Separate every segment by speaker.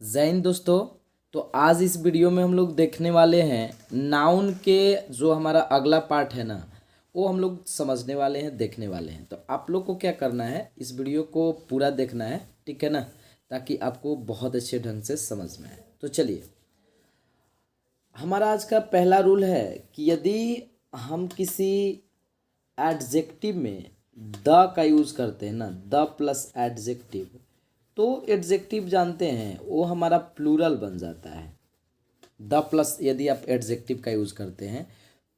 Speaker 1: जय हिंद दोस्तों। तो आज इस वीडियो में हम लोग देखने वाले हैं नाउन के जो हमारा अगला पार्ट है ना, वो हम लोग समझने वाले हैं, देखने वाले हैं। तो आप लोग को क्या करना है, इस वीडियो को पूरा देखना है, ठीक है ना, ताकि आपको बहुत अच्छे ढंग से समझ में आए। तो चलिए, हमारा आज का पहला रूल है कि यदि हम किसी एडजेक्टिव में द का यूज़ करते हैं ना, द प्लस एडजेक्टिव, तो एडजेक्टिव जानते हैं वो हमारा प्लूरल बन जाता है। द प्लस यदि आप एडजेक्टिव का यूज़ करते हैं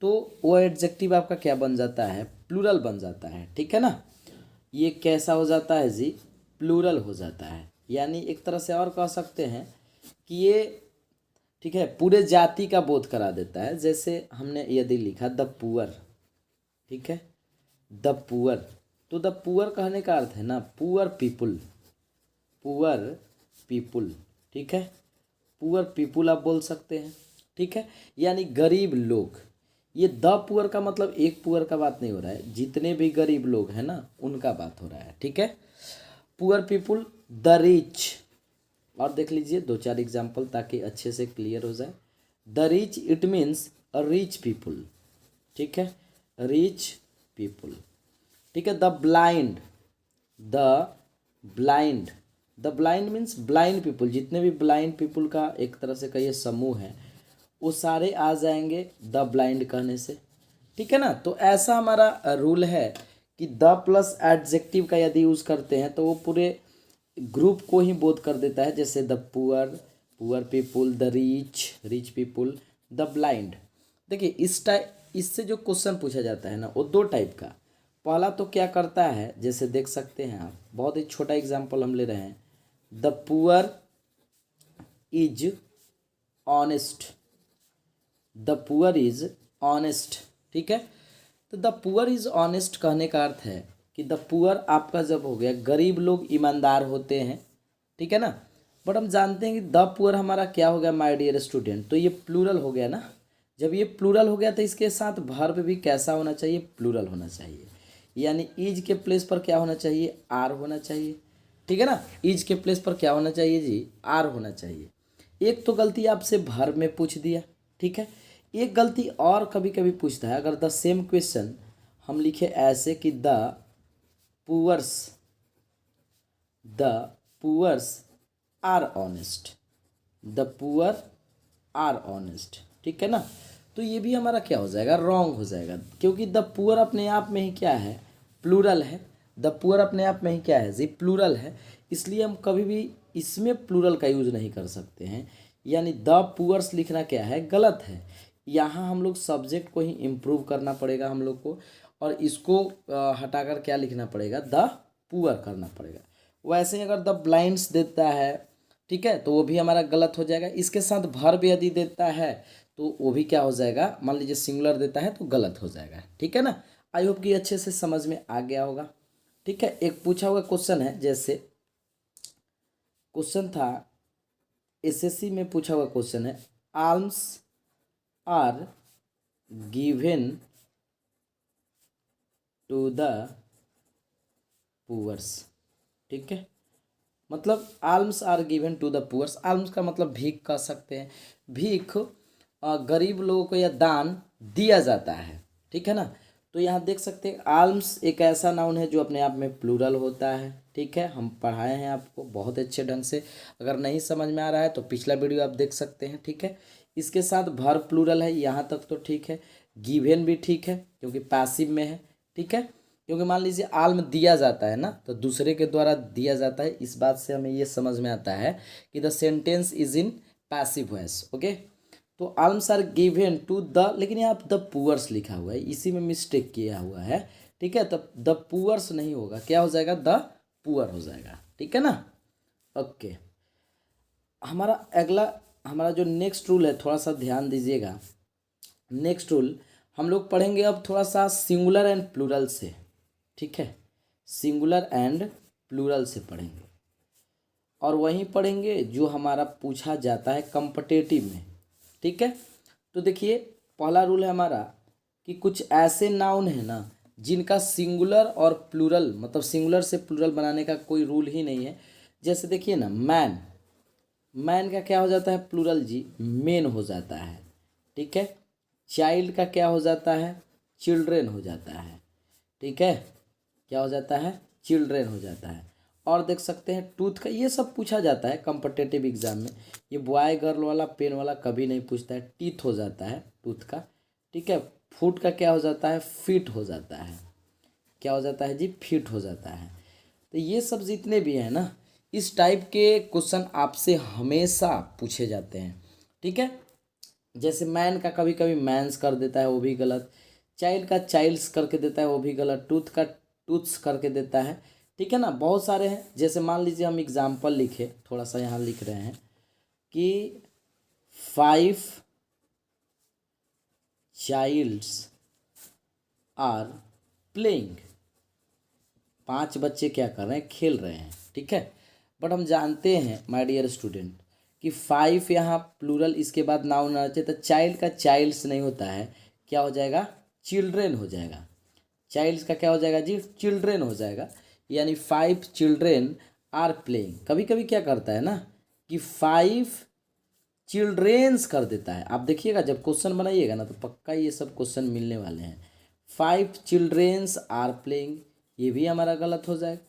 Speaker 1: तो वो एडजेक्टिव आपका क्या बन जाता है, प्लूरल बन जाता है, ठीक है ना। ये कैसा हो जाता है जी, प्लूरल हो जाता है। यानी एक तरह से और कह सकते हैं कि ये, ठीक है, पूरे जाति का बोध करा देता है। जैसे हमने यदि लिखा द पुअर, ठीक है, द पुअर, तो द पुअर कहने का अर्थ है ना पुअर पीपुल, पुअर पीपुल, ठीक है, पुअर पीपुल आप बोल सकते हैं, ठीक है, यानी गरीब लोग। ये द पुअर का मतलब एक पुअर का बात नहीं हो रहा है, जितने भी गरीब लोग हैं ना उनका बात हो रहा है, ठीक है। पुअर पीपुल, द रिच, और देख लीजिए दो चार एग्जाम्पल ताकि अच्छे से क्लियर हो जाए। The rich it means a rich people, ठीक है, रिच पीपुल, ठीक है। The blind, the blind, the blind means blind people, जितने भी ब्लाइंड पीपुल का एक तरह से कहिए समूह है, वो सारे आ जाएंगे द ब्लाइंड कहने से, ठीक है ना। तो ऐसा हमारा रूल है कि द प्लस एडजेक्टिव का यदि यूज़ करते हैं तो वो पूरे ग्रुप को ही बोध कर देता है। जैसे the poor, poor people, the rich, rich people, the blind. देखिए इससे जो क्वेश्चन पूछा जाता है ना, वो दो टाइप का। पहला तो क्या करता है, जैसे देख सकते हैं आप, बहुत ही छोटा एग्जाम्पल हम ले रहे हैं, the poor is honest, the poor is honest, ठीक है। तो द पुअर इज ऑनेस्ट कहने का अर्थ है कि द पुअर आपका जब हो गया, गरीब लोग ईमानदार होते हैं, ठीक है ना। बट हम जानते हैं कि द पुअर हमारा क्या हो गया माय डियर स्टूडेंट, तो ये प्लूरल हो गया ना। जब ये प्लूरल हो गया तो इसके साथ वर्ब भी कैसा होना चाहिए, प्लूरल होना चाहिए। यानी इज के प्लेस पर क्या होना चाहिए, आर होना चाहिए, ठीक है ना। इज के प्लेस पर क्या होना चाहिए जी, आर होना चाहिए। एक तो गलती आपसे वर्ब में पूछ दिया, ठीक है। एक गलती और कभी कभी पूछता है, अगर द सेम क्वेश्चन हम लिखे ऐसे कि the poors, the poors are honest, the poor are honest, ठीक है ना। तो ये भी हमारा क्या हो जाएगा, रॉन्ग हो जाएगा, क्योंकि द पुअर अपने आप में ही क्या है, प्लूरल है। द पुअर अपने आप में ही क्या है जी, प्लूरल है। इसलिए हम कभी भी इसमें प्लूरल का यूज नहीं कर सकते हैं। यानी द पुअर्स लिखना क्या है, गलत है। यहाँ हम लोग सब्जेक्ट को ही इम्प्रूव करना पड़ेगा हम लोग को, और इसको हटाकर क्या लिखना पड़ेगा, द पुअर करना पड़ेगा। वैसे ही अगर द ब्लाइंड्स देता है, ठीक है, तो वो भी हमारा गलत हो जाएगा। इसके साथ वर्ब यदि देता है तो वो भी क्या हो जाएगा, मान लीजिए सिंगुलर देता है तो गलत हो जाएगा, ठीक है ना। आई होप कि अच्छे से समझ में आ गया होगा, ठीक है। एक पूछा हुआ क्वेश्चन है, जैसे क्वेश्चन था एसएससी में पूछा हुआ क्वेश्चन है, alms are given to the poors, ठीक है। मतलब alms are given to the poors, alms का मतलब भीख कह सकते हैं। भीख गरीब लोगों को या दान दिया जाता है, ठीक है ना। तो यहाँ देख सकते हैं आल्म्स एक ऐसा नाउन है जो अपने आप में प्लूरल होता है, ठीक है। हम पढ़ाए हैं आपको बहुत अच्छे ढंग से, अगर नहीं समझ में आ रहा है तो पिछला वीडियो आप देख सकते हैं, ठीक है। इसके साथ वर्ब प्लूरल है, यहाँ तक तो ठीक है। गिवन भी ठीक है क्योंकि पैसिव में है, ठीक है। क्योंकि मान लीजिए आल्म दिया जाता है ना, तो दूसरे के द्वारा दिया जाता है। इस बात से हमें ये समझ में आता है कि the sentence is in passive voice, okay. तो alms are given to the, लेकिन यहाँ द पुअर्स लिखा हुआ है, इसी में मिस्टेक किया हुआ है, ठीक है। तब द पुअर्स नहीं होगा, क्या हो जाएगा, द पुअर हो जाएगा, ठीक है ना। ओके, हमारा अगला, हमारा जो नेक्स्ट रूल है, थोड़ा सा ध्यान दीजिएगा। नेक्स्ट रूल हम लोग पढ़ेंगे अब थोड़ा सा सिंगुलर एंड प्लूरल से, ठीक है। सिंगुलर एंड प्लूरल से पढ़ेंगे, और वहीं पढ़ेंगे जो हमारा पूछा जाता है कॉम्पिटिटिव में, ठीक है। तो देखिए पहला रूल है हमारा कि कुछ ऐसे नाउन है ना जिनका सिंगुलर और प्लूरल, मतलब सिंगुलर से प्लूरल बनाने का कोई रूल ही नहीं है। जैसे देखिए ना, मैन, मैन का क्या हो जाता है प्लूरल जी, मेन हो जाता है। ठीक है, चाइल्ड का क्या हो जाता है, चिल्ड्रेन हो जाता है। ठीक है, क्या हो जाता है, चिल्ड्रेन हो जाता है। और देख सकते हैं टूथ का, ये सब पूछा जाता है कॉम्पिटिटिव एग्जाम में। ये बॉय गर्ल वाला पेन वाला कभी नहीं पूछता है। टीथ हो जाता है टूथ का। ठीक है, फुट का क्या हो जाता है, फिट हो जाता है। क्या हो जाता है जी, फिट हो जाता है। तो ये सब जितने भी हैं ना, इस टाइप के क्वेश्चन आपसे हमेशा पूछे जाते हैं। ठीक है, जैसे मैन का कभी कभी मैंस कर देता है, वो भी गलत। चाइल्ड का चाइल्ड्स करके देता है, वो भी गलत। टूथ का टूथ्स करके देता है। ठीक है ना, बहुत सारे हैं। जैसे मान लीजिए हम एग्जाम्पल लिखे, थोड़ा सा यहाँ लिख रहे हैं कि 5 चाइल्ड्स आर प्लेइंग। 5 बच्चे क्या कर रहे हैं, खेल रहे हैं। ठीक है, बट हम जानते हैं माय डियर स्टूडेंट कि 5 यहाँ प्लूरल, इसके बाद नाउन आना चाहिए, तो चाइल्ड का चाइल्ड्स नहीं होता है, क्या हो जाएगा, चिल्ड्रेन हो जाएगा। चाइल्ड्स का क्या हो जाएगा जी, चिल्ड्रेन हो जाएगा। यानी 5 चिल्ड्रेन आर प्लेइंग। कभी कभी क्या करता है ना कि 5 चिल्ड्रेन्स कर देता है। आप देखिएगा जब क्वेश्चन बनाइएगा ना तो पक्का ये सब क्वेश्चन मिलने वाले हैं। 5 चिल्ड्रेन्स आर प्लेइंग, ये भी हमारा गलत हो जाएगा।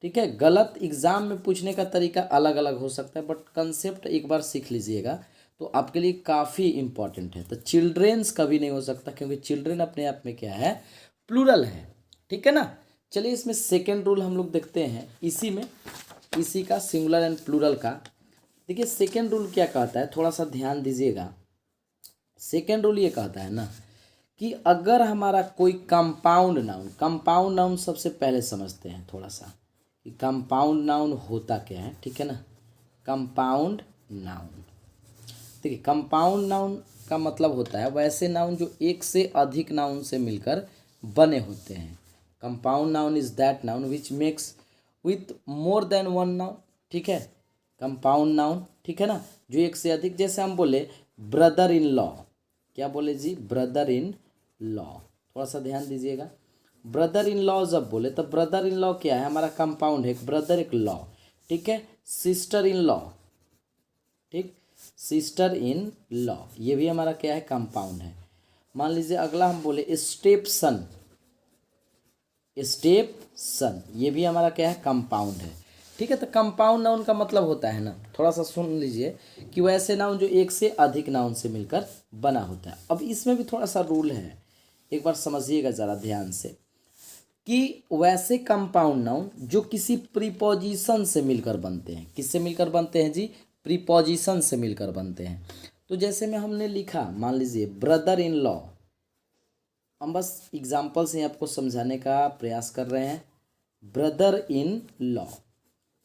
Speaker 1: ठीक है, गलत एग्जाम में पूछने का तरीका अलग अलग हो सकता है, बट कंसेप्ट एक बार सीख लीजिएगा तो आपके लिए काफ़ी इंपॉर्टेंट है। तो चिल्ड्रेन्स कभी नहीं हो सकता, क्योंकि चिल्ड्रेन अपने आप में क्या है, प्लूरल है। ठीक है ना। चलिए इसमें सेकेंड रूल हम लोग देखते हैं, इसी का सिंगुलर एंड प्लूरल का। देखिए सेकेंड रूल क्या कहता है, थोड़ा सा ध्यान दीजिएगा। सेकेंड रूल ये कहता है ना कि अगर हमारा कोई कंपाउंड नाउन सबसे पहले समझते हैं थोड़ा सा कि कंपाउंड नाउन होता क्या है। ठीक है ना, कंपाउंड नाउन, देखिए कंपाउंड नाउन का मतलब होता है वैसे नाउन जो एक से अधिक नाउन से मिलकर बने होते हैं। Compound noun is that noun which makes with more than one noun. ठीक है, कंपाउंड नाउन, ठीक है ना, जो एक से अधिक, जैसे हम बोले ब्रदर इन लॉ, क्या बोले जी, ब्रदर इन लॉ। थोड़ा सा ध्यान दीजिएगा, ब्रदर इन लॉ जब बोले तो ब्रदर इन लॉ क्या है, हमारा कंपाउंड है, एक ब्रदर एक लॉ। ठीक है, सिस्टर इन लॉ, ठीक, सिस्टर इन लॉ, ये भी हमारा क्या है, कंपाउंड है। मान लीजिए अगला हम बोले स्टेप सन, ये भी हमारा क्या है, कंपाउंड है। ठीक है, तो कंपाउंड नाउन का मतलब होता है ना, थोड़ा सा सुन लीजिए, कि वैसे नाउन जो एक से अधिक नाउन से मिलकर बना होता है। अब इसमें भी थोड़ा सा रूल है, एक बार समझिएगा ज़रा ध्यान से, कि वैसे कंपाउंड नाउन जो किसी प्रीपोजिशन से मिलकर बनते हैं। किससे मिलकर बनते हैं जी, प्रीपोजिशन से मिलकर बनते हैं। तो जैसे में हमने लिखा, मान लीजिए ब्रदर इन लॉ, हम बस एग्जाम्पल से आपको समझाने का प्रयास कर रहे हैं। ब्रदर इन लॉ,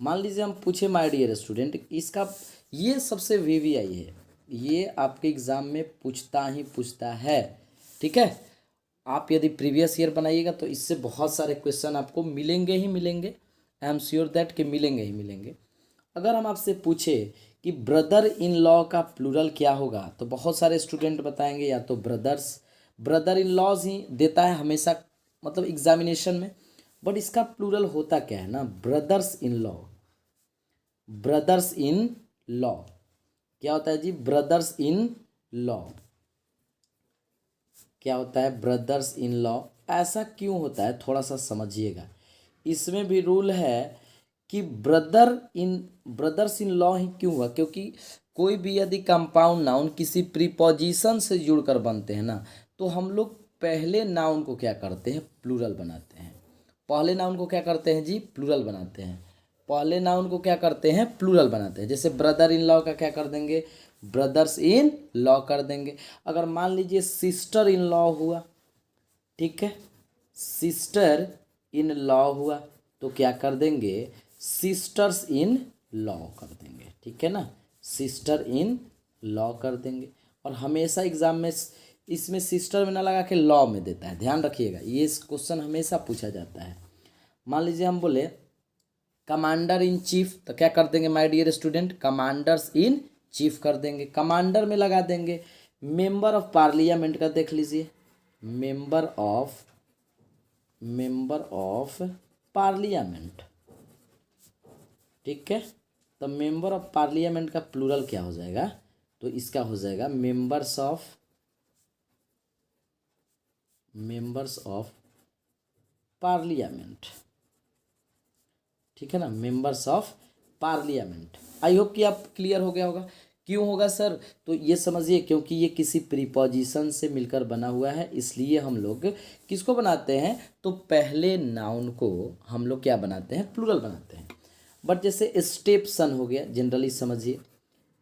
Speaker 1: मान लीजिए हम पूछे माय डियर स्टूडेंट, इसका ये सबसे वीवीआई है, ये आपके एग्ज़ाम में पूछता है। ठीक है, आप यदि प्रीवियस ईयर बनाइएगा तो इससे बहुत सारे क्वेश्चन आपको मिलेंगे ही मिलेंगे। आई एम श्योर दैट कि मिलेंगे ही मिलेंगे। अगर हम आपसे पूछे कि ब्रदर इन लॉ का प्लूरल क्या होगा, तो बहुत सारे स्टूडेंट बताएंगे या तो ब्रदर इन लॉज ही देता है हमेशा, मतलब एग्जामिनेशन में। बट इसका प्लूरल होता क्या है ना, brothers in law. Brothers in law क्या होता है जी, ब्रदर्स इन लॉ क्या होता है, ब्रदर्स इन लॉ। ऐसा क्यों होता है, थोड़ा सा समझिएगा। इसमें भी रूल है कि ब्रदर्स इन लॉ ही क्यों हुआ, क्योंकि कोई भी यदि कंपाउंड नाउन किसी प्रीपोजिशन से जुड़कर बनते हैं ना, तो हम लोग पहले नाउन को क्या करते हैं, प्लूरल बनाते हैं। पहले नाउन को क्या करते हैं जी, प्लूरल बनाते हैं। पहले नाउन को क्या करते हैं, प्लूरल बनाते हैं। जैसे ब्रदर इन लॉ का क्या कर देंगे, ब्रदर्स इन लॉ कर देंगे। अगर मान लीजिए सिस्टर इन लॉ हुआ, ठीक है, सिस्टर इन लॉ हुआ, तो क्या कर देंगे, सिस्टर्स इन लॉ कर देंगे। ठीक है ना, सिस्टर इन लॉ कर देंगे। और हमेशा एग्जाम में इसमें सिस्टर में ना लगा के लॉ में देता है, ध्यान रखिएगा, ये क्वेश्चन हमेशा पूछा जाता है। मान लीजिए हम बोले कमांडर इन चीफ, तो क्या कर देंगे my dear student, commanders in chief कर देंगे। कमांडर में लगा देंगे मेंबर ऑफ पार्लियामेंट का, देख लीजिए मेंबर ऑफ पार्लियामेंट। ठीक है, तो मेंबर ऑफ पार्लियामेंट का प्लूरल क्या हो जाएगा, तो इसका हो जाएगा मेंबर्स ऑफ पार्लियामेंट। ठीक है ना, members of parliament. I hope कि आप क्लियर हो गया होगा। क्यों होगा सर, तो ये समझिए क्योंकि ये किसी प्रीपोजिशन से मिलकर बना हुआ है, इसलिए हम लोग किसको बनाते हैं, तो पहले नाउन को हम लोग क्या बनाते हैं, प्लूरल बनाते हैं। बट जैसे स्टेप सन हो गया, जनरली समझिए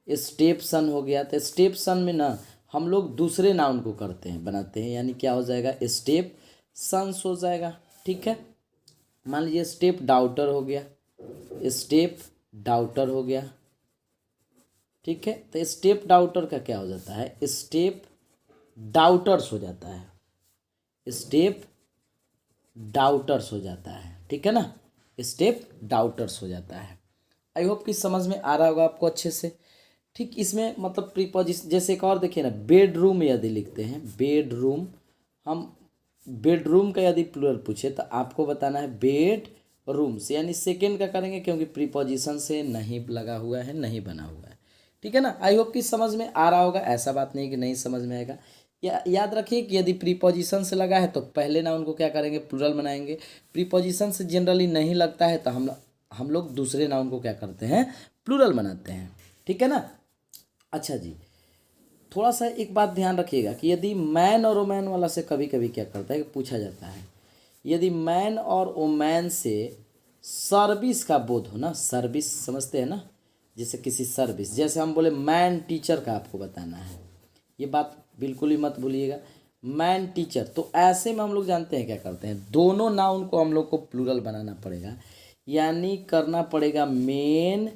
Speaker 1: स्टेप सन हो गया, तो स्टेप सन में ना हम लोग दूसरे नाउन को करते हैं, बनाते हैं, यानी क्या हो जाएगा, स्टेप सन्स हो जाएगा। ठीक है, मान लीजिए स्टेप डाउटर हो गया, स्टेप डाउटर हो गया। ठीक है, तो स्टेप डाउटर का क्या हो जाता है, स्टेप डाउटर्स हो जाता है, स्टेप डाउटर्स हो जाता है। ठीक है ना, स्टेप डाउटर्स हो जाता है। आई होप कि समझ में आ रहा होगा आपको अच्छे से। ठीक, इसमें मतलब प्रीपोजिशन, जैसे एक और देखिए ना, बेडरूम यदि लिखते हैं, बेडरूम, हम बेडरूम का यदि प्लूरल पूछे तो आपको बताना है बेड रूम्स, यानी सेकेंड का करेंगे क्योंकि प्रीपोजिशन से नहीं लगा हुआ है, नहीं बना हुआ है। ठीक है ना, आई होप कि समझ में आ रहा होगा, ऐसा बात नहीं कि नहीं समझ में आएगा। याद रखिए कि यदि प्रीपोजिशन से लगा है तो पहले नाउन को क्या करेंगे, प्लूरल बनाएंगे। प्रीपोजिशन से जनरली नहीं लगता है तो हम लोग दूसरे नाउन को क्या करते हैं, प्लूरल बनाते हैं। ठीक है ना। अच्छा जी, थोड़ा सा एक बात ध्यान रखिएगा कि यदि मैन और वोमैन वाला से कभी कभी क्या करता है कि पूछा जाता है, यदि मैन और वोमैन से सर्विस का बोध हो ना, सर्विस समझते हैं ना, जैसे किसी सर्विस, जैसे हम बोले मैन टीचर का आपको बताना है, ये बात बिल्कुल ही मत भूलिएगा, मैन टीचर, तो ऐसे में हम लोग जानते हैं क्या करते हैं, दोनों नाउन को हम लोग को प्लूरल बनाना पड़ेगा, यानी करना पड़ेगा मेन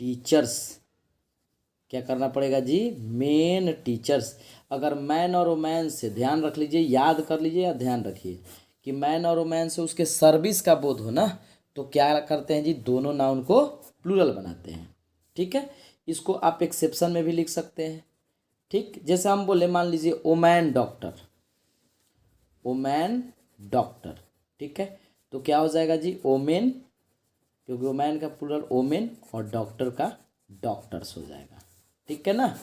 Speaker 1: टीचर्स। क्या करना पड़ेगा जी, मेन टीचर्स। अगर मैन और वोमैन से, ध्यान रख लीजिए, याद कर लीजिए या ध्यान रखिए कि मैन और वोमैन से उसके सर्विस का बोध हो ना, तो क्या करते हैं जी, दोनों नाउन को प्लूरल बनाते हैं। ठीक है, इसको आप एक्सेप्शन में भी लिख सकते हैं। ठीक, जैसे हम बोले, मान लीजिए वोमैन डॉक्टर, वोमैन डॉक्टर। ठीक है, तो क्या हो जाएगा जी, ओमेन, क्योंकि वोमैन का प्लूरल ओमेन और डॉक्टर का डॉक्टर्स हो जाएगा। ठीक है ना,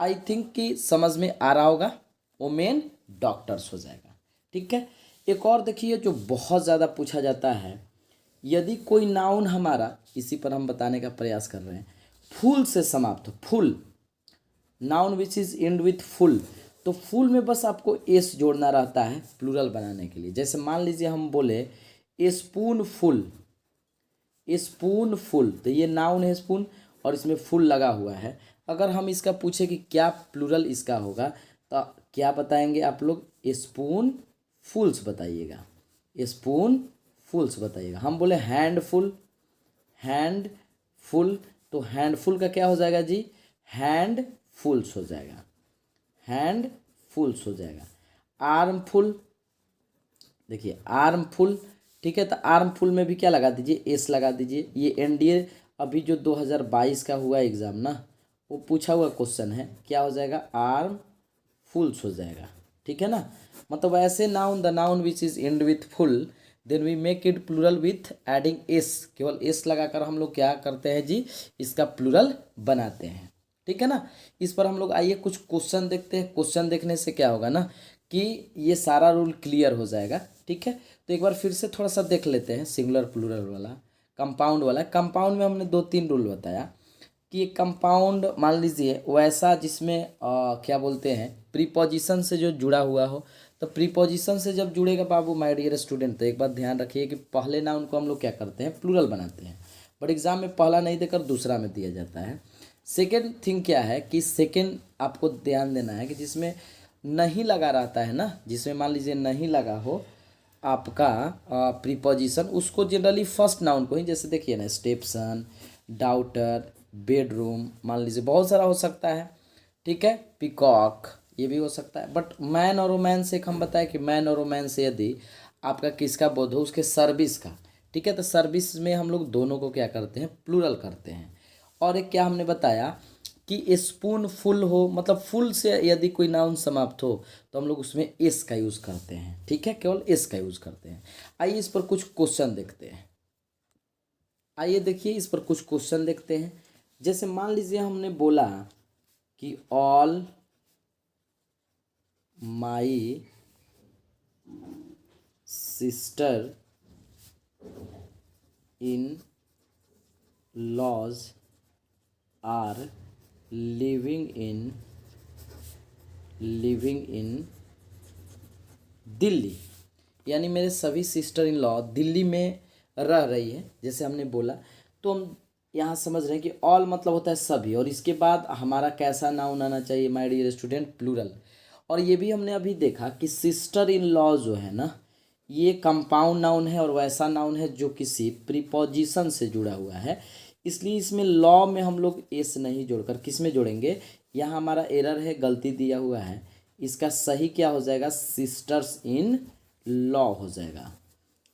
Speaker 1: आई थिंक कि समझ में आ रहा होगा, वोमेन डॉक्टर्स हो जाएगा। ठीक है, एक और देखिए जो बहुत ज़्यादा पूछा जाता है, यदि कोई नाउन हमारा, इसी पर हम बताने का प्रयास कर रहे हैं, फुल से समाप्त हो, full, noun which is end with full, तो फुल में बस आपको एस जोड़ना रहता है प्लूरल बनाने के लिए। जैसे मान लीजिए हम बोले स्पून फुल, स्पून फुल, तो ये नाउन है स्पून और इसमें फुल लगा हुआ है। अगर हम इसका पूछे कि क्या प्लूरल इसका होगा, तो क्या बताएंगे आप लोग, स्पून फुल्स बताइएगा, स्पून फुल्स बताइएगा। हम बोले हैंडफुल, हैंड फुल, तो हैंडफुल का क्या हो जाएगा जी, हैंड फुल्स हो जाएगा, हैंड फुल्स हो जाएगा। आर्मफुल, देखिए आर्मफुल, ठीक है, तो आर्मफुल में भी क्या लगा दीजिए, एस लगा दीजिए। ये एनडीए अभी जो 2022 का हुआ एग्ज़ाम ना, वो पूछा हुआ क्वेश्चन है, क्या हो जाएगा, आर्म फुल्स हो जाएगा। ठीक है ना, मतलब ऐसे noun, the noun which is end with full, then we make it plural with adding S, केवल एस लगाकर हम लोग क्या करते हैं जी, इसका प्लूरल बनाते हैं। ठीक है ना, इस पर हम लोग आइए कुछ क्वेश्चन देखते हैं। क्वेश्चन देखने से क्या होगा ना कि ये सारा रूल क्लियर हो जाएगा। ठीक है, तो एक बार फिर से थोड़ा सा देख लेते हैं, सिंगुलर प्लूरल वाला, कंपाउंड वाला। कंपाउंड में हमने 2-3 रूल बताया कि एक कंपाउंड मान लीजिए वैसा जिसमें क्या बोलते हैं, प्रीपोजिशन से जो जुड़ा हुआ हो। तो प्रीपोजिशन से जब जुड़ेगा बाबू माय डियर स्टूडेंट, तो एक बात ध्यान रखिए कि पहले नाउन को हम लोग क्या करते हैं, प्लूरल बनाते हैं, बट एग्जाम में पहला नहीं देकर दूसरा में दिया जाता है। सेकेंड थिंग क्या है कि सेकेंड आपको ध्यान देना है कि जिसमें नहीं लगा रहता है ना, जिसमें मान लीजिए नहीं लगा हो आपका प्रीपोजिशन, उसको जनरली फर्स्ट नाउन को ही, जैसे देखिए ना, स्टेपसन, डाउटर, बेडरूम, मान लीजिए बहुत सारा हो सकता है। ठीक है, पिकॉक, ये भी हो सकता है। बट मैन और वोमैन से हम बताएं कि मैन और वोमैन से यदि आपका किसका बोध हो, उसके सर्विस का। ठीक है, तो सर्विस में हम लोग दोनों को क्या करते हैं, प्लूरल करते हैं। और एक क्या हमने बताया कि स्पून फुल हो, मतलब फुल से यदि कोई नाउन समाप्त हो तो हम लोग उसमें एस का यूज़ करते हैं। ठीक है, केवल एस का यूज़ करते हैं। आइए इस पर कुछ क्वेश्चन देखते हैं, आइए देखिए इस पर कुछ क्वेश्चन देखते हैं। जैसे मान लीजिए हमने बोला कि all my sister in laws are living in Delhi, यानी मेरे सभी सिस्टर इन लॉ दिल्ली में रह रही है, जैसे हमने बोला। तो हम यहाँ समझ रहे हैं कि ऑल मतलब होता है सभी, और इसके बाद हमारा कैसा नाउन आना चाहिए माय डियर स्टूडेंट, प्लूरल। और ये भी हमने अभी देखा कि सिस्टर इन लॉ जो है ना, ये कंपाउंड नाउन है और वैसा नाउन है जो किसी प्रीपोजिशन से जुड़ा हुआ है, इसलिए इसमें लॉ में हम लोग एस नहीं जोड़कर किस में जोड़ेंगे। यहाँ हमारा एरर है, गलती दिया हुआ है, इसका सही क्या हो जाएगा, सिस्टर्स इन लॉ हो जाएगा,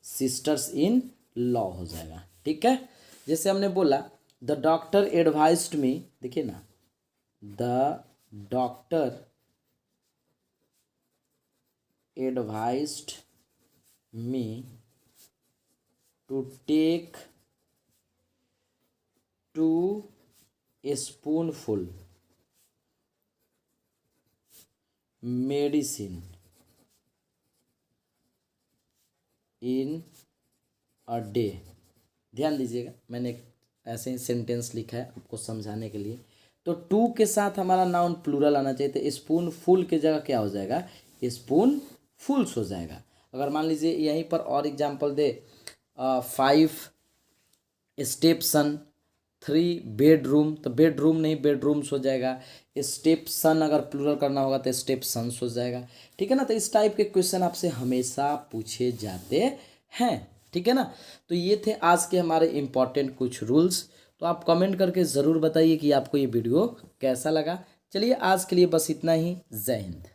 Speaker 1: सिस्टर्स इन लॉ हो जाएगा। ठीक है, जैसे हमने बोला द डॉक्टर एडवाइज्ड मी, देखिए ना, the doctor advised me to take 2 spoonful medicine in a day. ध्यान दीजिएगा, मैंने ऐसे ही सेंटेंस लिखा है आपको समझाने के लिए। तो 2 के साथ हमारा नाउन प्लूरल आना चाहिए, तो स्पून फुल की जगह क्या हो जाएगा, स्पून फुल्स हो जाएगा। अगर मान लीजिए यहीं पर और एग्जांपल दे, 5 स्टेप सन, 3 बेडरूम, तो बेडरूम नहीं बेडरूम्स हो जाएगा। स्टेप सन अगर प्लूरल करना होगा तो स्टेप सन्स हो जाएगा। ठीक है ना, तो इस टाइप के क्वेश्चन आपसे हमेशा पूछे जाते हैं। ठीक है ना, तो ये थे आज के हमारे इम्पॉर्टेंट कुछ रूल्स। तो आप कमेंट करके ज़रूर बताइए कि आपको ये वीडियो कैसा लगा। चलिए आज के लिए बस इतना ही, जय हिंद।